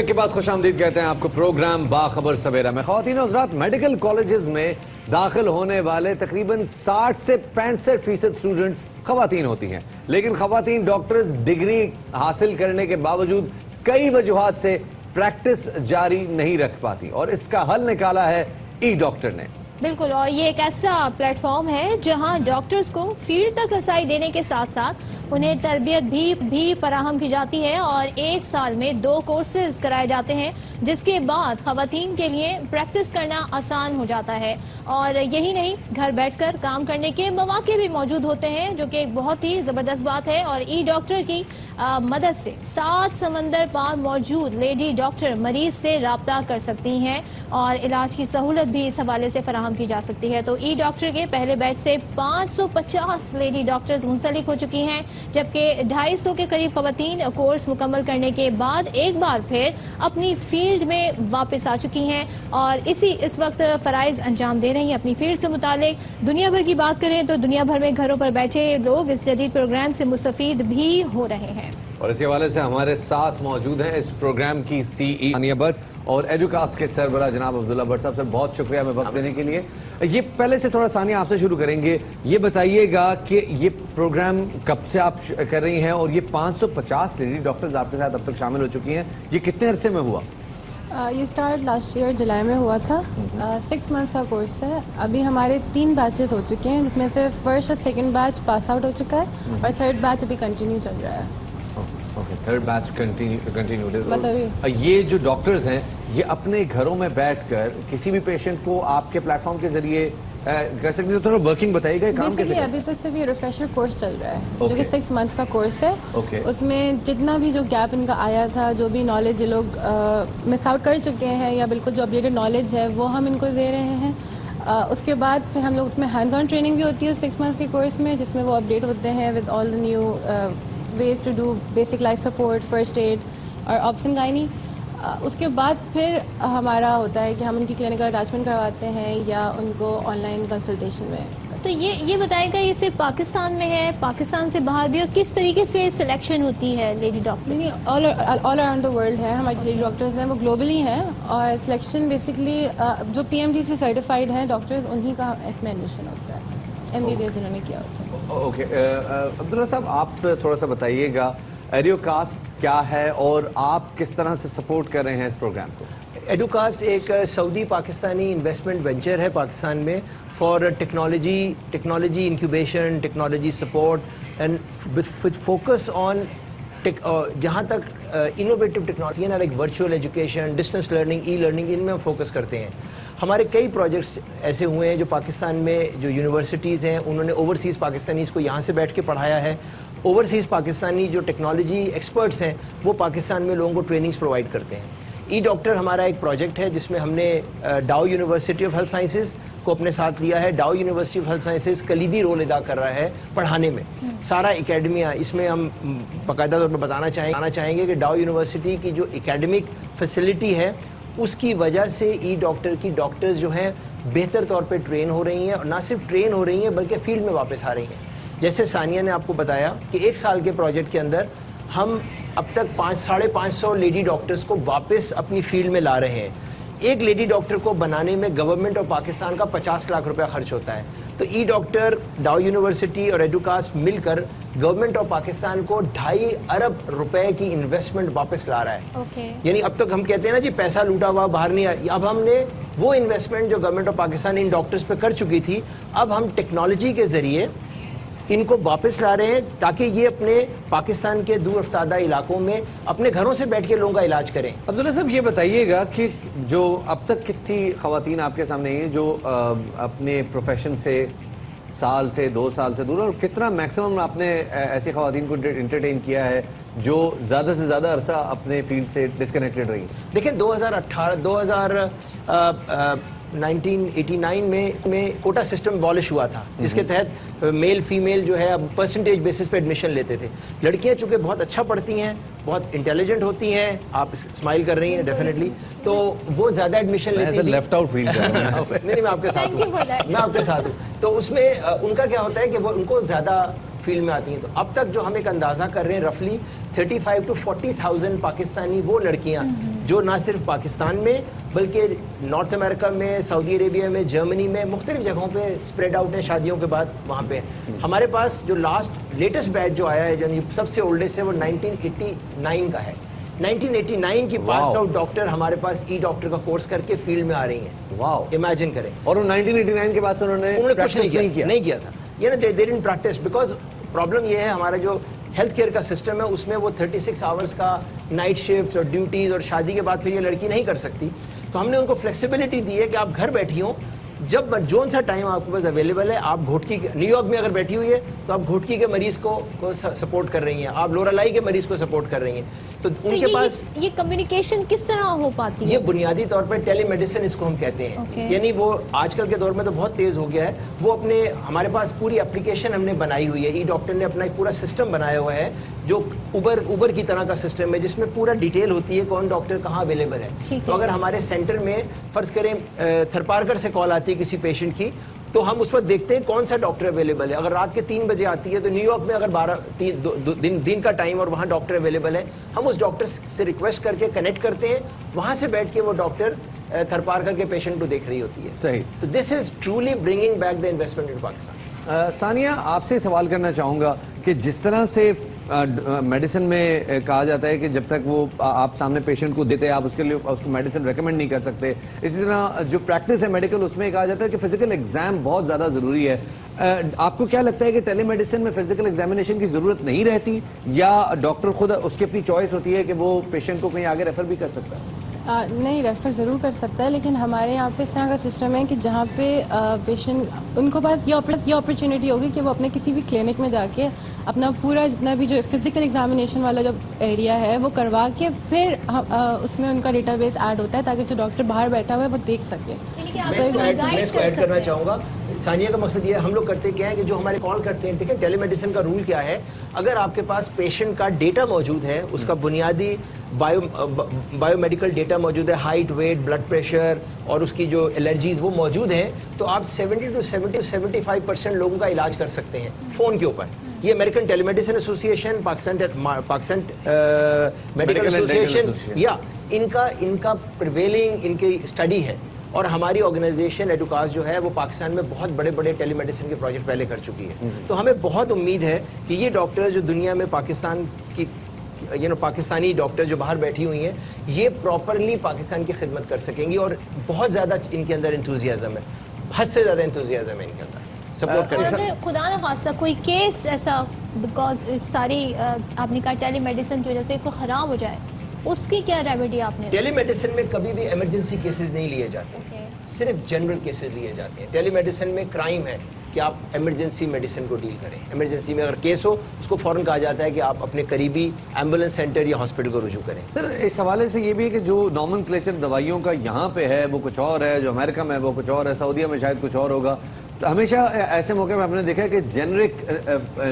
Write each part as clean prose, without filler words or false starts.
Break کے بعد خوش آمدید کہتے ہیں آپ کو پروگرام باخبر سویرا میں. خواتین و حضرات, میڈیکل کالجز میں داخل ہونے والے تقریباً 60 سے 65% اسٹوڈنٹس خواتین ہوتی ہیں, لیکن خواتین ڈاکٹرز ڈگری حاصل کرنے کے باوجود کئی وجوہات سے پریکٹس جاری نہیں رکھ پاتی, اور اس کا حل نکالا ہے ای ڈاکٹر نے. بالکل, اور یہ ایک ایسا پلیٹ فارم ہے جہاں ڈاکٹرز کو فیلڈ تک رسائی دینے کے ساتھ ساتھ انہیں تربیت بھی فراہم کی جاتی ہے, اور 1 سال میں 2 کورسز کرائے جاتے ہیں, جس کے بعد خواتین کے لیے پریکٹس کرنا آسان ہو جاتا ہے. اور یہی نہیں, گھر بیٹھ کر کام کرنے کے مواقع بھی موجود ہوتے ہیں, جو کہ ایک بہت ہی زبردست بات ہے. اور ای ڈاکٹر کی مدد سے 7 سمندر پار موجود لیڈی ڈاکٹر مریض سے رابطہ کر سکتی ہیں, اور علاج کی سہولت بھی اس حوالے سے فراہم کی جا سکتی ہے. تو ای ڈاکٹر کے پہلے بیچ سے 550 لیڈی ڈاکٹرز منسلک ہو چکی ہیں, جبکہ 250 کے قریب خواتین کورس مکمل کرنے کے بعد ایک بار پھر اپنی فیلڈ میں واپس آ چکی ہیں, اور اس وقت فرائض انجام دے رہی ہیں اپنی فیلڈ سے متعلق. دنیا بھر کی بات کریں تو دنیا بھر میں گھروں پر بیٹھے لوگ اس جدید پروگرام سے مستفید بھی ہو رہے ہیں. اور اسی حوالے سے ہمارے ساتھ موجود ہیں اس پروگرام کی CEO ثانیہ بٹ اور ایڈوکاسٹ کے سربراہ جناب عبداللہ بٹ صاحب. سر بہت شکریہ ہمیں وقت دینے کے لیے. یہ پہلے سے تھوڑا ثانیہ آپ سے شروع کریں گے, یہ بتائیے گا کہ یہ پروگرام کب سے آپ کر رہی ہیں, اور یہ 550 لیڈی ڈاکٹرز آپ کے ساتھ اب تک شامل ہو چکی ہیں, یہ کتنے عرصے میں ہوا؟ یہ سٹارٹ لاسٹ ایئر جولائی میں ہوا تھا. 6 منتھس کا کورس ہے. ابھی ہمارے 3 بیچز ہو چکے ہیں, جس میں سے فرسٹ اور سیکنڈ بیچ پاس آؤٹ ہو چکا ہے, اور تھرڈ بیچ ابھی کنٹینیو چل رہا ہے. تھرڈ بیچ کنٹینیو. یہ جو ڈاکٹرز ہیں یہ اپنے گھروں میں بیٹھ کر کسی بھی پیشنٹ کو آپ کے پلیٹ فارم کے ذریعے کر سکتے ہیں, تھوڑا ورکنگ بتائیے گا کام کیسے؟ ابھی تو صرف یہ ریفریشر کورس چل رہا ہے, جو کہ 6 منتھس کا کورس ہے. اس میں جتنا بھی جو گیپ ان کا آیا تھا, جو بھی نالج یہ لوگ مس آؤٹ کر چکے ہیں, یا بالکل جو اپڈیٹڈ نالج ہے وہ ہم ان کو دے رہے ہیں. اس کے بعد پھر ہم لوگ اس میں ہینڈز آن ٹریننگ بھی ہوتی ہے 6 منتھس کے کورس میں, جس میں وہ اپڈیٹ ہوتے ہیں with all the new ways to do basic life support, first aid اور آپسن گائنی. اس کے بعد پھر ہمارا ہوتا ہے کہ ہم ان کی کلینکل اٹیچمنٹ کرواتے ہیں یا ان کو آن لائن کنسلٹیشن میں. تو یہ بتائے گا, یہ صرف پاکستان میں ہے, پاکستان سے باہر بھی, اور کس طریقے سے سلیکشن ہوتی ہے لیڈی ڈاکٹر؟ نہیں, آل اراؤنڈ دا ورلڈ ہے. ہماری لیڈی ڈاکٹرز ہیں وہ گلوبلی ہیں, اور سلیکشن بیسکلی جو PMD سے سرٹیفائڈ ہیں ڈاکٹرز, انہی کا اس میں ایڈمیشن ہوتا ہے, MBBS جنہوں نے کیا ہوتا ہے. اوکے, عبداللہ صاحب آپ تھوڑا سا بتائیے گا ایڈوکاسٹ کیا ہے اور آپ کس طرح سے سپورٹ کر رہے ہیں اس پروگرام کو؟ ایڈوکاسٹ ایک سعودی پاکستانی انویسٹمنٹ وینچر ہے پاکستان میں for technology incubation, technology support and with focus on جہاں تک انوویٹو ٹیکنالوجی ہے نا, like virtual education, distance learning, e learning, ان میں ہم فوکس کرتے ہیں. ہمارے کئی پروجیکٹس ایسے ہوئے ہیں جو پاکستان میں جو یونیورسٹیز ہیں انہوں نے اوورسیز پاکستانیز کو یہاں سے بیٹھ کے پڑھایا ہے. اوورسیز پاکستانی جو ٹیکنالوجی ایکسپرٹس ہیں وہ پاکستان میں لوگوں کو ٹریننگز پرووائڈ کرتے ہیں. ای ڈاکٹر ہمارا ایک پروجیکٹ ہے جس میں ہم نے ڈاؤ یونیورسٹی آف ہیلتھ سائنسز کو اپنے ساتھ لیا ہے. ڈاؤ یونیورسٹی آف ہیلتھ سائنسز کلیدی رول ادا کر رہا ہے پڑھانے میں. سارا اکیڈمیا اس میں ہم باقاعدہ طور پر بتانا چاہیں گے کہ ڈاؤ یونیورسٹی کی جو اکیڈمک فیسلٹی ہے اس کی وجہ سے ای ڈاکٹر کی ڈاکٹرز جو ہیں بہتر طور پہ ٹرین ہو رہی ہیں, اور نہ صرف ٹرین ہو رہی ہیں بلکہ فیلڈ میں واپس آ رہی ہیں. جیسے ثانیہ نے آپ کو بتایا کہ 1 سال کے پروجیکٹ کے اندر ہم اب تک 550 لیڈی ڈاکٹرز کو واپس اپنی فیلڈ میں لا رہے ہیں. ایک لیڈی ڈاکٹر کو بنانے میں گورنمنٹ اور پاکستان کا 50 لاکھ روپیہ خرچ ہوتا ہے. تو ای ڈاکٹر, ڈاؤ یونیورسٹی اور ایڈوکاسٹ مل کر گورنمنٹ اور پاکستان کو 2.5 ارب روپے کی انویسٹمنٹ واپس لا رہا ہے. یعنی اب تک ہم کہتے ہیں نا جی پیسہ لوٹا ہوا باہر نہیں آیا, اب ہم نے وہ انویسٹمنٹ جو گورنمنٹ اور پاکستان ان ڈاکٹرز پہ کر چکی تھی, اب ہم ٹیکنالوجی کے ذریعے ان کو واپس لا رہے ہیں تاکہ یہ اپنے پاکستان کے دور افتادہ علاقوں میں اپنے گھروں سے بیٹھ کے لوگوں کا علاج کریں. عبداللہ صاحب یہ بتائیے گا کہ جو اب تک کتنی خواتین آپ کے سامنے ہیں جو اپنے پروفیشن سے 1 سال سے 2 سال سے دور, اور کتنا میکسیمم آپ نے ایسی خواتین کو انٹرٹین کیا ہے جو زیادہ سے زیادہ عرصہ اپنے فیلڈ سے ڈسکنیکٹڈ رہی؟ دیکھیں 1989 میں کوٹا سسٹم abolish ہوا تھا, جس کے تحت میل فیمیل جو ہے اب پرسنٹیج بیسس پہ ایڈمیشن لیتے تھے. لڑکیاں چونکہ بہت اچھا پڑھتی ہیں, بہت انٹیلیجنٹ ہوتی ہیں, آپ اسمائل کر رہی ہیں ڈیفینیٹلی, تو وہ زیادہ ایڈمیشن لیتی ہیں. لیفٹ آؤٹ فیلڈ نہیں, میں آپ کے ساتھ ہوں, تو اس میں ان کا کیا ہوتا ہے کہ وہ ان کو زیادہ فیلڈ میں آتی ہیں. تو اب تک جو ہم ایک اندازہ کر رہے ہیں رفلی 35 to 40,000 پاکستانی وہ لڑکیاں جو نہ صرف پاکستان میں بلکہ نارتھ امریکہ میں, سعودی عربیہ میں, جرمنی میں, مختلف جگہوں پہ اسپریڈ آؤٹ ہیں شادیوں کے بعد وہاں پہ. ہمارے پاس جو لیٹسٹ بیچ جو آیا ہے یعنی سب سے اولڈسٹ ہے وہ 1989 کا ہے. 1989 کی پاسڈ آؤٹ ڈاکٹر ہمارے پاس ای ڈاکٹر کا کورس کر کے فیلڈ میں آ رہی ہیں. واو, امیجن کریں. اور 1989 کے بعد سے انہوں نے کچھ نہیں کیا تھا. یہ نا they didn't practice because problem یہ ہے ہمارا جو ہیلتھ کیئر کا سسٹم ہے اس میں وہ 36 آورس کا نائٹ شفٹ اور ڈیوٹیز اور شادی کے بعد پھر یہ لڑکی نہیں کر سکتی. تو ہم نے ان کو فلیکسیبلٹی دی ہے کہ آپ گھر بیٹھی ہوں, جب جون سا ٹائم آپ کے پاس اویلیبل ہے, آپ گھوٹکی نیو یارک میں اگر بیٹھی ہوئی ہے تو آپ گھوٹکی کے مریض کو سپورٹ کر رہی ہیں, آپ لورالائی کے مریض کو سپورٹ کر رہی ہیں. تو ان کے پاس یہ کمیونیکیشن کس طرح ہو پاتی ہے؟ یہ بنیادی طور پر ٹیلی میڈیسن اس کو ہم کہتے ہیں. یعنی وہ آج کل کے دور میں تو بہت تیز ہو گیا ہے. وہ اپنے ہمارے پاس پوری اپلیکیشن ہم نے بنائی ہوئی ہے, ای ڈاکٹر نے اپنا ایک پورا سسٹم بنایا ہوا ہے جو اوبر کی طرح کا سسٹم ہے جس میں پورا ڈیٹیل ہوتی ہے کون ڈاکٹر کہاں اویلیبل ہے. تو اگر ہمارے سینٹر میں فرض کریں تھرپارکر سے کال آتی ہے کسی پیشنٹ کی تو ہم اس وقت دیکھتے ہیں کون سا ڈاکٹر اویلیبل ہے. اگر رات کے 3 بجے آتی ہے تو نیو یارک میں اگر دن کا ٹائم اور وہاں ڈاکٹر اویلیبل ہے, ہم اس ڈاکٹر سے ریکویسٹ کر کے کنیکٹ کرتے ہیں, وہاں سے بیٹھ کے وہ ڈاکٹر تھرپارکر کے پیشنٹ کو دیکھ رہی ہوتی ہے. صحیح. تو this is truly bringing back the investment in Pakistan. Sania, آپ سے سوال کرنا چاہوں گا کہ جس طرح سے میڈیسن میں کہا جاتا ہے کہ جب تک وہ آپ سامنے پیشنٹ کو دیتے ہیں آپ اس کے لیے اس کو میڈیسن ریکمینڈ نہیں کر سکتے, اسی طرح جو پریکٹس ہے میڈیکل اس میں کہا جاتا ہے کہ فزیکل ایگزام بہت زیادہ ضروری ہے. آپ کو کیا لگتا ہے کہ ٹیلی میڈیسن میں فزیکل ایگزامینیشن کی ضرورت نہیں رہتی یا ڈاکٹر خود اس کی اپنی چوائس ہوتی ہے کہ وہ پیشنٹ کو کہیں آگے ریفر بھی کر سکتا ہے؟ نہیں, ریفر ضرور کر سکتا ہے, لیکن ہمارے یہاں پہ اس طرح کا سسٹم ہے کہ جہاں پہ پیشنٹ ان کو پاس یہ اپرچونیٹی ہوگی کہ وہ اپنے کسی بھی کلینک میں جا کے اپنا پورا جتنا بھی جو فزیکل ایگزامینیشن والا جو ایریا ہے وہ کروا کے پھر اس میں ان کا ڈیٹا بیس ایڈ ہوتا ہے تاکہ جو ڈاکٹر باہر بیٹھا ہوا ہے وہ دیکھ سکے. میں اس کو ایڈ کرنا چاہوں گا. ثانیہ کا مقصد یہ ہم لوگ کرتے کیا ہے کہ جو ہمارے کال کرتے ہیں, ٹھیک ہے, ٹیلی میڈیسن کا رول کیا ہے, اگر آپ کے پاس پیشنٹ کا ڈیٹا موجود ہے, اس کا بنیادی بایو میڈیکل ڈیٹا موجود ہے, ہائٹ, ویٹ, بلڈ پریشر اور اس کی جو الرجیز وہ موجود ہیں, تو آپ 70-75% لوگوں کا علاج کر سکتے ہیں فون کے اوپر. یہ American telemedicine association, Pakistan medical association, یا ان کا پریویلنگ ان کی اسٹڈی ہے. اور ہماری آرگنائزیشن ایڈوکاس جو ہے وہ پاکستان میں بہت بڑے بڑے ٹیلی میڈیسن کے پروجیکٹ پہلے کر چکی ہے. تو ہمیں بہت امید ہے کہ یہ ڈاکٹر جو دنیا میں پاکستان کی پاکستانی ڈاکٹر جو باہر بیٹھی ہوئی ہیں یہ پراپرلی پاکستان کی خدمت کر سکیں گی. اور بہت زیادہ ان کے اندر انتھوزیازم ہے, حد سے زیادہ انتھوزیازم ہے ان کے اندر, سپورٹ کریں. اگر خدا نہ خواستہ کوئی کیس ایسا بیکاز ساری آپ نے کہا ٹیلی میڈیسن کی وجہ سے کوئی خراب ہو جائے, اس کی کیا ریمیڈی آپ نے؟ ٹیلی میڈیسن میں کبھی بھی ایمرجنسی کیسز نہیں لیے جاتے, صرف جنرل کیسز لیے جاتے ہیں. ٹیلی میڈیسن میں کرائم ہے کہ آپ ایمرجنسی میڈیسن کو ڈیل کریں. ایمرجنسی میں اگر کیس ہو اس کو فوراً کہا جاتا ہے کہ آپ اپنے قریبی ایمبولینس سینٹر یا ہاسپٹل کو رجوع کریں. سر, اس حوالے سے یہ بھی ہے کہ جو نارمن کلیچر دوائیوں کا یہاں پہ ہے وہ کچھ اور ہے, جو امریکہ میں ہے وہ کچھ اور ہے, سعودیہ میں شاید کچھ اور ہوگا. تو ہمیشہ ایسے موقع میں ہم نے دیکھا ہے کہ جنرک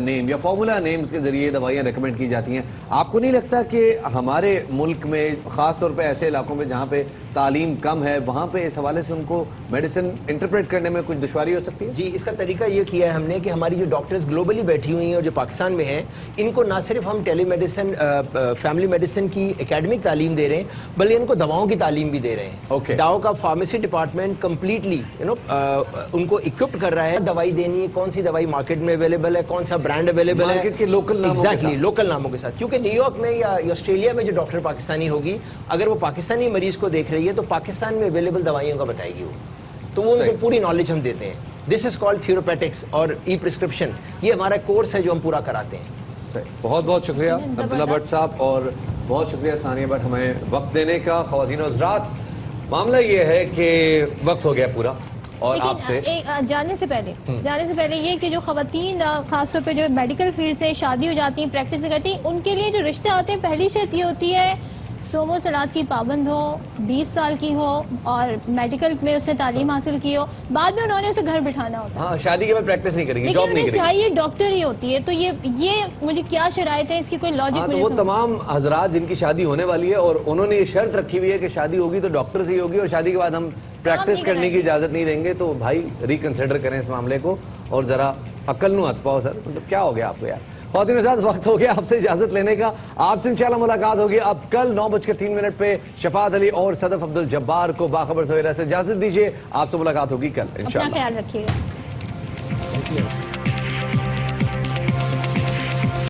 نیم یا فارمولا نیمز کے ذریعے دوائیاں ریکمینڈ کی جاتی ہیں. آپ کو نہیں لگتا کہ ہمارے ملک میں خاص طور پہ ایسے علاقوں میں جہاں پہ تعلیم کم ہے وہاں پہ اس حوالے سے ان کو میڈیسن انٹرپریٹ کرنے میں کچھ دشواری ہو سکتی ہے؟ جی, اس کا طریقہ یہ کیا ہے ہم نے کہ ہماری جو ڈاکٹرز گلوبلی بیٹھی ہوئی ہیں اور جو پاکستان میں ہیں ان کو نہ صرف ہم ٹیلی میڈیسن فیملی میڈیسن کی اکیڈمک تعلیم دے رہے ہیں بلکہ ان کو دواؤں کی تعلیم بھی دے رہے ہیں. ڈاؤ کا فارمیسی ڈپارٹمنٹ کمپلیٹلی ان کو اکوپڈ کر رہا ہے دوائی دینی ہے, کون سی دوائی مارکیٹ میں اویلیبل ہے, کون سا برانڈ اویلیبل ہے, لوکل ناموں کے ساتھ. کیونکہ نیو یارک میں یا آسٹریلیا میں جو ڈاکٹر پاکستانی ہوگی اگر وہ پاکستانی مریض کو دیکھ رہی ہے تو پاکستان میں اویلیبل دوائیوں کا بتائے گی وہ, تو وہ ان کو پوری نالج ہم دیتے ہیں. دس از کالڈ تھیوروپیٹکس اور ای پرسکرپشن. یہ ہمارا کورس ہے جو ہم پورا کراتے ہیں. بہت بہت شکریہ عبداللہ بٹ صاحب, اور بہت شکریہ ثانیہ بٹ ہمیں وقت دینے کا. خواتین و حضرات, معاملہ یہ ہے کہ وقت ہو گیا پورا, اور آپ سے جانے سے پہلے یہ کہ جو خواتین خاص طور پہ جو میڈیکل فیلڈ سے شادی ہو جاتی ہیں, پریکٹس کرتی ہیں, ان کے لیے جو رشتے آتے ہیں پہلی شرط یہ ہوتی ہے صوم و صلات کی پابند ہو, 20 سال کی ہو اور میڈیکل میں اس نے تعلیم حاصل کی ہو. بعد میں انہوں نے اسے گھر بٹھانا ہوتا ہے. ہاں, شادی کے بعد پریکٹس نہیں کریں گے, جاب نہیں کریں گے. چاہیے ڈاکٹر ہی ہوتی ہے. تو یہ مجھے کیا شرائط ہے, اس کی کوئی لاجک؟ تو وہ تمام حضرات جن کی شادی ہونے والی ہے اور انہوں نے یہ شرط رکھی ہوئی ہے کہ شادی ہوگی تو ڈاکٹر سے ہی ہوگی اور شادی کے بعد ہم پریکٹس کرنے کی اجازت نہیں دیں گے, تو بھائی ریکنسیڈر کریں اس معاملے کو اور ذرا عقل نو ہاتھ پاؤ سر, مطلب کیا ہو گیا آپ کو یار. خواتین حضرات وقت ہو گیا آپ سے اجازت لینے کا, آپ سے انشاءاللہ ملاقات ہوگی اب کل 9:03 پہ. شفاعت علی اور صدف عبد الجبار کو باخبر سویرا سے اجازت دیجیے, آپ سے ملاقات ہوگی کل انشاءاللہ. اپنا خیال رکھیے گا.